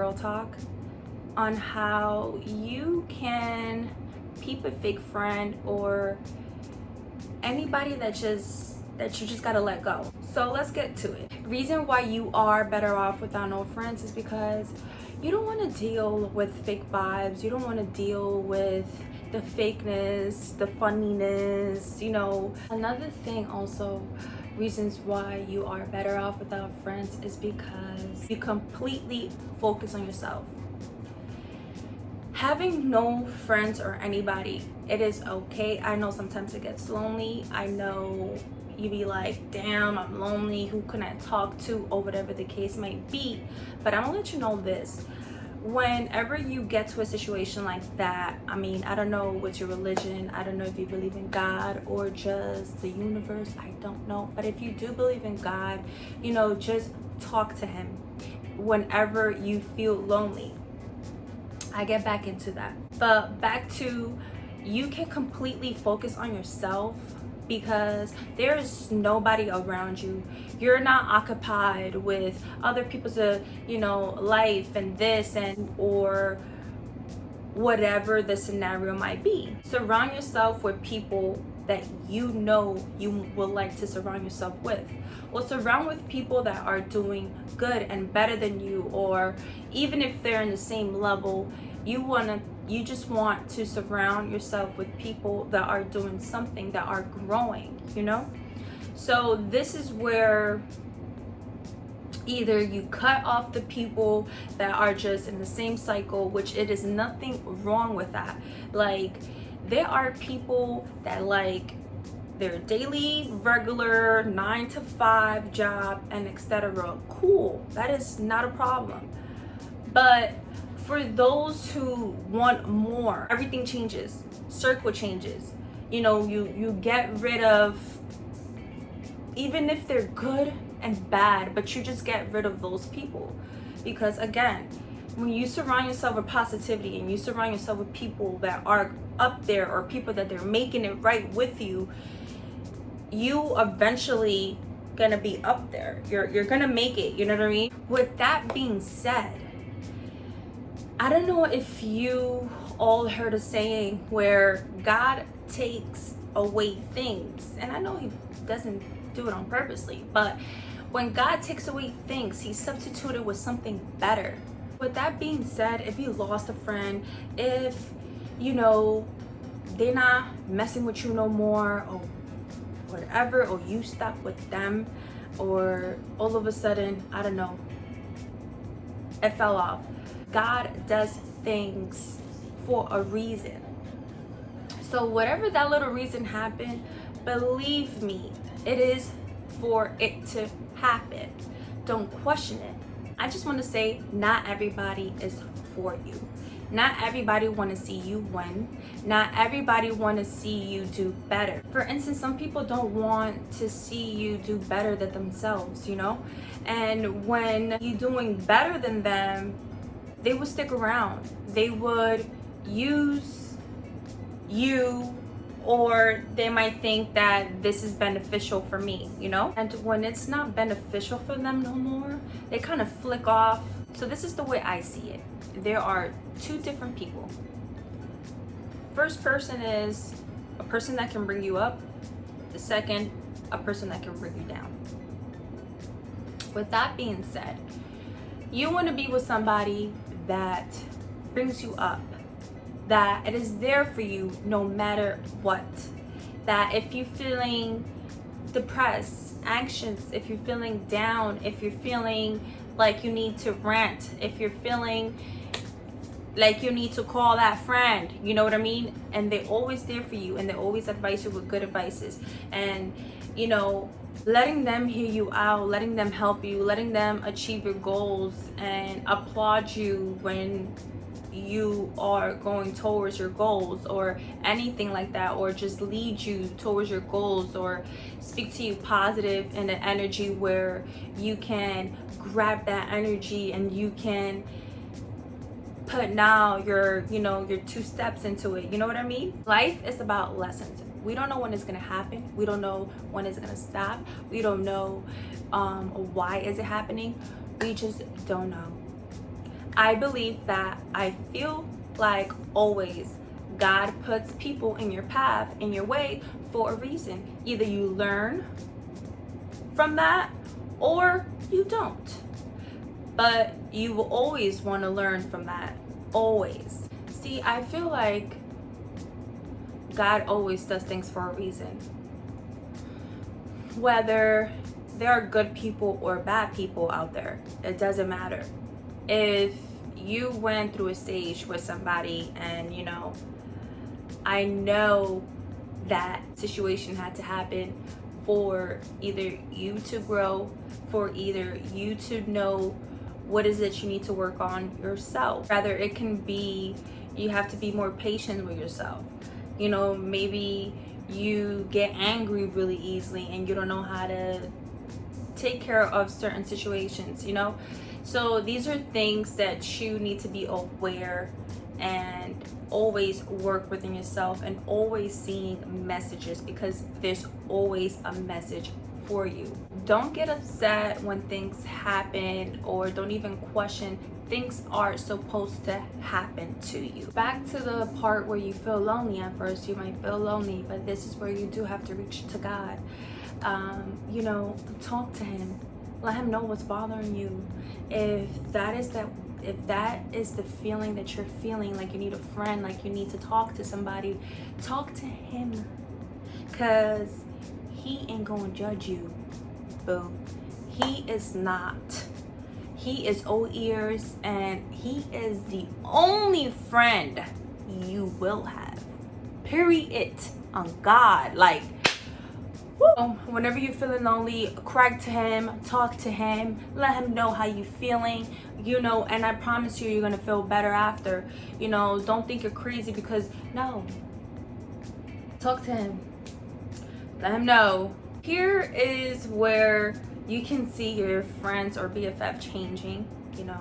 girl talk on how you can peep a fake friend or anybody that you just gotta let go. So let's get to it. Reason why you are better off without no friends is because you don't want to deal with fake vibes. You don't want to deal with the fakeness, the funniness, you know. Another thing also, reasons why you are better off without friends is because you completely focus on yourself. Having no friends or anybody, it is okay. I know sometimes it gets lonely. I know you be like, damn, I'm lonely, who can I talk to, or whatever the case might be. But I'm gonna let you know this. Whenever you get to a situation like that, I mean, I don't know what's your religion, I don't know if you believe in God or just the universe, I don't know. But if you do believe in God, you know, just talk to him whenever you feel lonely. I get back into that. But back to, you can completely focus on yourself because there is nobody around you. You're not occupied with other people's life and this and or whatever the scenario might be. Surround yourself with people that you know you would like to surround yourself with, or surround with people that are doing good and better than you, or even if they're in the same level, you just want to surround yourself with people that are doing something, that are growing, you know. So this is where either you cut off the people that are just in the same cycle, which it is nothing wrong with that. Like, there are people that like their daily regular 9-to-5 job and etc. Cool, that is not a problem. But for those who want more, everything changes, circle changes. You know, you get rid of, even if they're good and bad, but you just get rid of those people. Because again, when you surround yourself with positivity and you surround yourself with people that are up there or people that they're making it right with you, you eventually gonna be up there. You're gonna make it, you know what I mean? With that being said, I don't know if you all heard a saying where God takes away things, and I know he doesn't do it on purposely, but when God takes away things, he substituted with something better. With that being said, if you lost a friend, if you know they're not messing with you no more or whatever, or you stop with them, or all of a sudden, I don't know, it fell off. God does things for a reason. So whatever that little reason happened, believe me, it is for it to happen. Don't question it. I just want to say, not everybody is for you. Not everybody want to see you win. Not everybody want to see you do better. For instance, some people don't want to see you do better than themselves, you know? And when you're doing better than them, they would stick around. They would use you, or they might think that this is beneficial for me, you know? And when it's not beneficial for them no more, they kind of flick off. So this is the way I see it. There are two different people. First person is a person that can bring you up. The second, a person that can bring you down. With that being said, you want to be with somebody that brings you up, that it is there for you no matter what. That if you're feeling depressed, anxious, if you're feeling down, if you're feeling like you need to rant, if you're feeling like you need to call that friend, you know what I mean? And they're always there for you, and they always advise you with good advices. And you know, letting them hear you out, letting them help you, letting them achieve your goals and applaud you when you are going towards your goals or anything like that, or just lead you towards your goals, or speak to you positive in an energy where you can grab that energy and you can put now your 2 steps into it. You know what I mean? Life is about lessons. We don't know when it's gonna happen. We don't know when it's gonna stop. We don't know why is it happening. We just don't know. I believe that I feel like always God puts people in your path, in your way, for a reason. Either you learn from that or you don't. But you will always want to learn from that. Always. See, I feel like God always does things for a reason. Whether there are good people or bad people out there, it doesn't matter. If you went through a stage with somebody and, you know, I know that situation had to happen for either you to grow, for either you to know what is it you need to work on yourself. Rather, it can be you have to be more patient with yourself. You know, maybe you get angry really easily and you don't know how to take care of certain situations, you know? So these are things that you need to be aware and always work within yourself, and always seeing messages, because there's always a message for you. Don't get upset when things happen, or don't even question. Things are supposed to happen to you. Back to the part where you feel lonely. At first you might feel lonely, but this is where you do have to reach to God. You know, talk to him, let him know what's bothering you. If that is the feeling that you're feeling, like you need a friend, like you need to talk to somebody, talk to him, because he ain't gonna judge you, boo. He is not. He is all ears, and he is the only friend you will have, period, on God. Like, whenever you're feeling lonely, cry to him, talk to him, let him know how you're feeling, you know, and I promise you're gonna feel better after. You know, don't think you're crazy, because no, talk to him, let him know. Here is where you can see your friends or BFF changing, you know.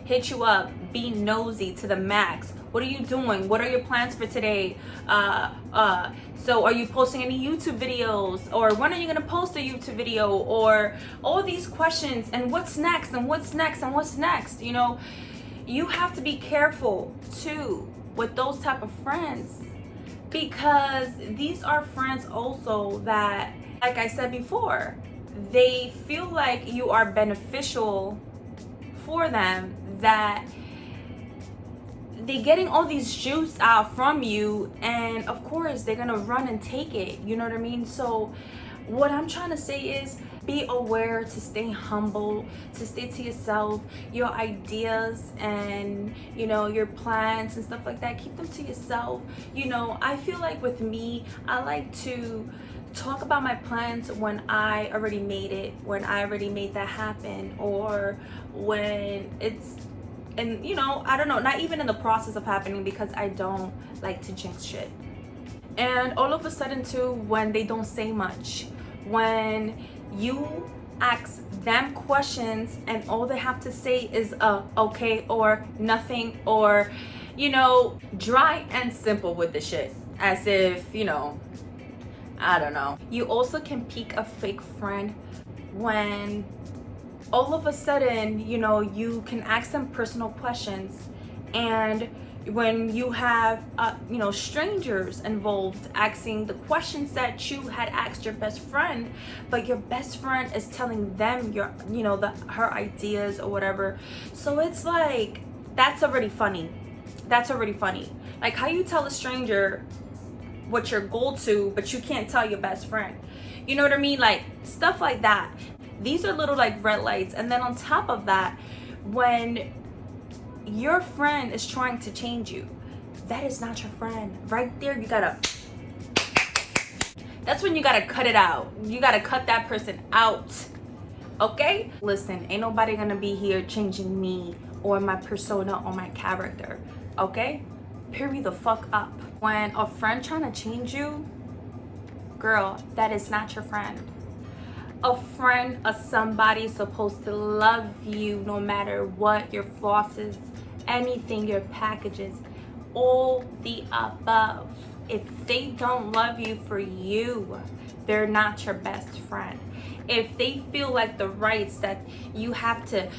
Hit you up, be nosy to the max. What are you doing? What are your plans for today? So are you posting any YouTube videos? Or when are you gonna post a YouTube video? Or all these questions, and what's next, and what's next, and what's next? You know, you have to be careful too with those type of friends, because these are friends also that, like I said before, they feel like you are beneficial for them, that they're getting all these juice out from you, and of course they're gonna run and take it, you know what I mean? So what I'm trying to say is, be aware to stay humble, to stay to yourself, your ideas and, you know, your plans and stuff like that, keep them to yourself. You know, I feel like with me, I like to talk about my plans when I already made it, when I already made that happen, or when it's, and you know, I don't know, not even in the process of happening, because I don't like to jinx shit. And all of a sudden too, when they don't say much, when you ask them questions and all they have to say is okay or nothing, or, you know, dry and simple with the shit, as if, you know, I don't know. You also can pick a fake friend when all of a sudden, you know, you can ask them personal questions, and when you have you know, strangers involved asking the questions that you had asked your best friend, but your best friend is telling them your, you know, her ideas or whatever. So it's like, that's already funny. That's already funny. Like, how you tell a stranger what your goal to, but you can't tell your best friend, you know what I mean? Like, stuff like that. These are little like red lights. And then on top of that, when your friend is trying to change you, that is not your friend. Right there, you gotta, that's when you gotta cut it out. You gotta cut that person out, okay? Listen, ain't nobody gonna be here changing me or my persona or my character, okay? Hurry the fuck up. When a friend trying to change you, girl, that is not your friend. A friend, somebody supposed to love you no matter what, your flosses, anything, your packages, all the above. If they don't love you for you, they're not your best friend. If they feel like the rights that you have to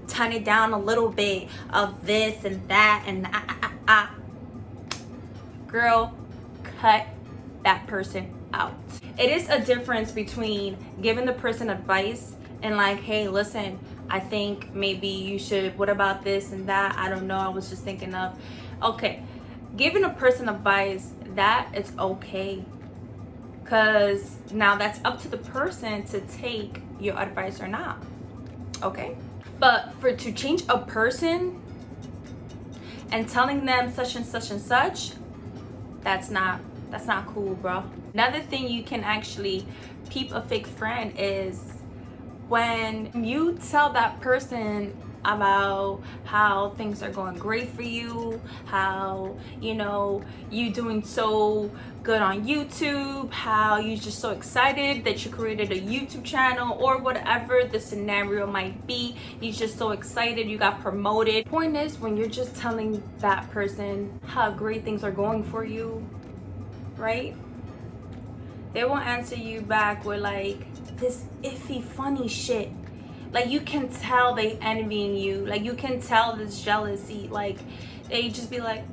tone it down a little bit of this and that and girl, cut that person out. It is a difference between giving the person advice and like, hey, listen, I think maybe you should, what about this and that? I don't know, I was just thinking of. Okay, giving a person advice, that is okay. Because now that's up to the person to take your advice or not. Okay? But to change a person and telling them such and such and such, that's not cool, bro. Another thing you can actually peep a fake friend is when you tell that person about how things are going great for you, how you doing so good on YouTube, how you're just so excited that you created a YouTube channel, or whatever the scenario might be. You're just so excited you got promoted. Point is, when you're just telling that person how great things are going for you, right, they won't answer you back with like this iffy funny shit. Like, you can tell they envying you. Like, you can tell this jealousy. Like, they just be like,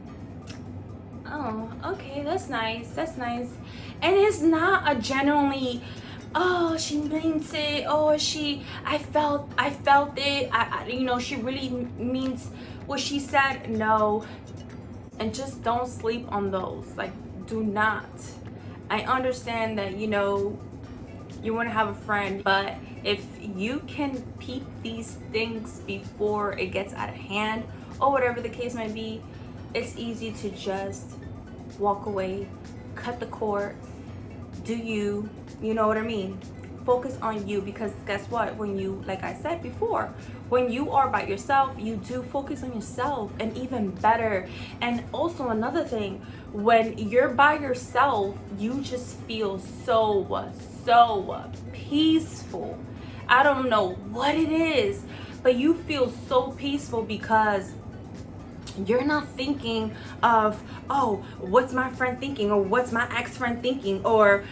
oh, okay, that's nice, and it's not a genuinely, oh, she means it, oh, I felt it, she really means what she said. No. And just don't sleep on those. Like, do not. I understand that you want to have a friend, but if you can peep these things before it gets out of hand, or whatever the case might be, it's easy to just walk away, cut the cord, do you know what I mean? Focus on you, because guess what? When you, like I said before, when you are by yourself, you do focus on yourself, and even better. And also another thing, when you're by yourself, you just feel so peaceful. I don't know what it is, but you feel so peaceful because you're not thinking of, oh, what's my friend thinking, or what's my ex-friend thinking, or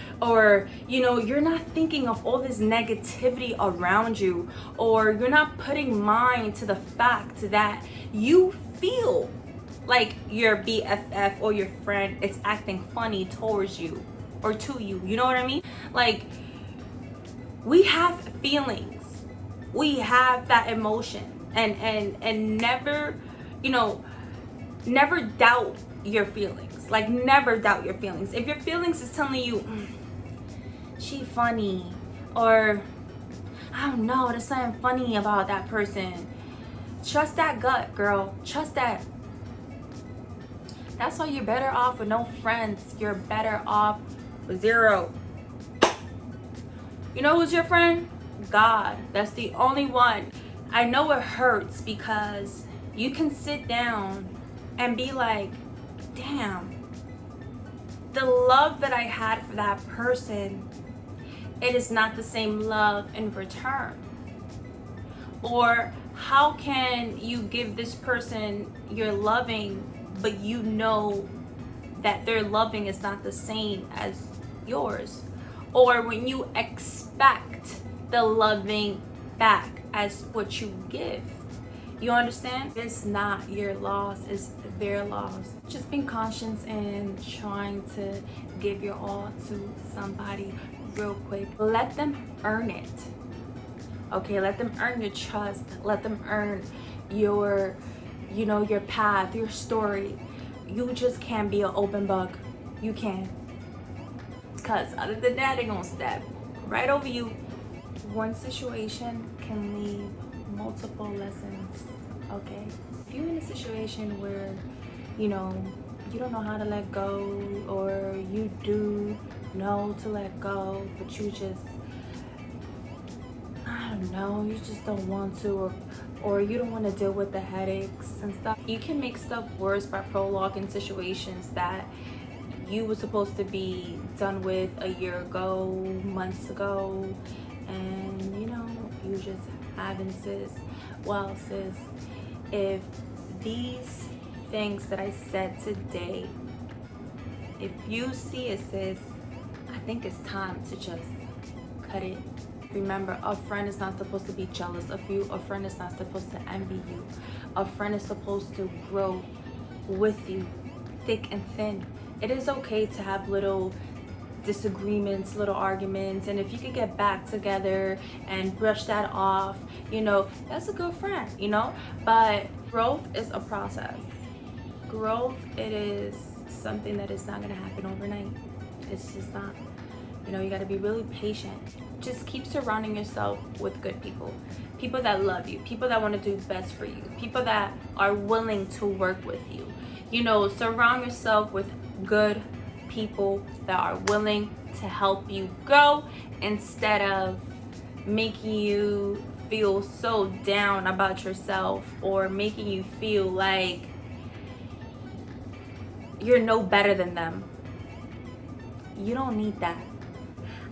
you're not thinking of all this negativity around you, or you're not putting mind to the fact that you feel like your BFF or your friend is acting funny towards you or to you. You know what I mean? Like, we have feelings, we have that emotion, and never, never doubt your feelings. Like, never doubt your feelings. If your feelings is telling you, she funny, or I don't know, there's something funny about that person, trust that gut, girl. Trust that. That's why you're better off with no friends. You're better off with zero. You know who's your friend? God. That's the only one. I know it hurts because you can sit down and be like, damn, the love that I had for that person, it is not the same love in return. Or how can you give this person your loving, but you know that their loving is not the same as yours? Or when you expect the loving back as what you give. You understand? It's not your loss, it's their loss. Just being conscious and trying to give your all to somebody real quick. Let them earn it. Okay, let them earn your trust. Let them earn your, your path, your story. You just can't be an open book. You can't. Because other than that, they're gonna step right over you. One situation can leave multiple lessons, okay? If you're in a situation where, you don't know how to let go, or you do know to let go, but you just, I don't know, you just don't want to, or you don't want to deal with the headaches and stuff. You can make stuff worse by prolonging situations that you were supposed to be done with a year ago, months ago, and you just haven't, sis. Well, sis, if these things that I said today, if you see it, sis, I think it's time to just cut it. Remember, a friend is not supposed to be jealous of you. A friend is not supposed to envy you. A friend is supposed to grow with you, thick and thin. It is okay to have little disagreements, little arguments, and if you could get back together and brush that off, you know, that's a good friend, you know. But growth is a process. Growth, it is something that is not going to happen overnight. It's just not. You know, you got to be really patient. Just keep surrounding yourself with good people. People that love you, people that want to do best for you, people that are willing to work with you. You know, surround yourself with good people that are willing to help you grow, instead of making you feel so down about yourself, or making you feel like you're no better than them. You don't need that.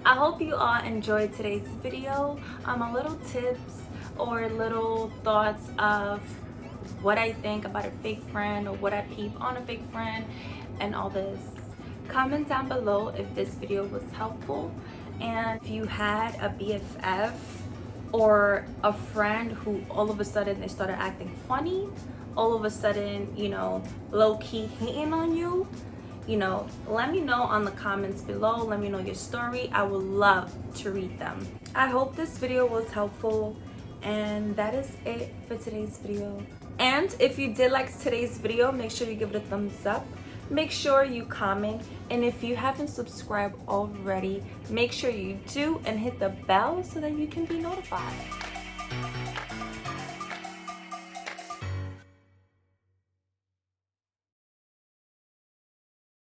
I hope you all enjoyed today's video. A little tips or little thoughts of what I think about a fake friend, or what I peep on a fake friend, and all this. Comment down below if this video was helpful, and if you had a BFF or a friend who all of a sudden they started acting funny, all of a sudden, you know, low-key hating on you, you know, let me know on the comments below. Let me know your story. I would love to read them. I hope this video was helpful, and that is it for today's video. And if you did like today's video, make sure you give it a thumbs up. Make sure you comment, and if you haven't subscribed already, make sure you do and hit the bell so that you can be notified.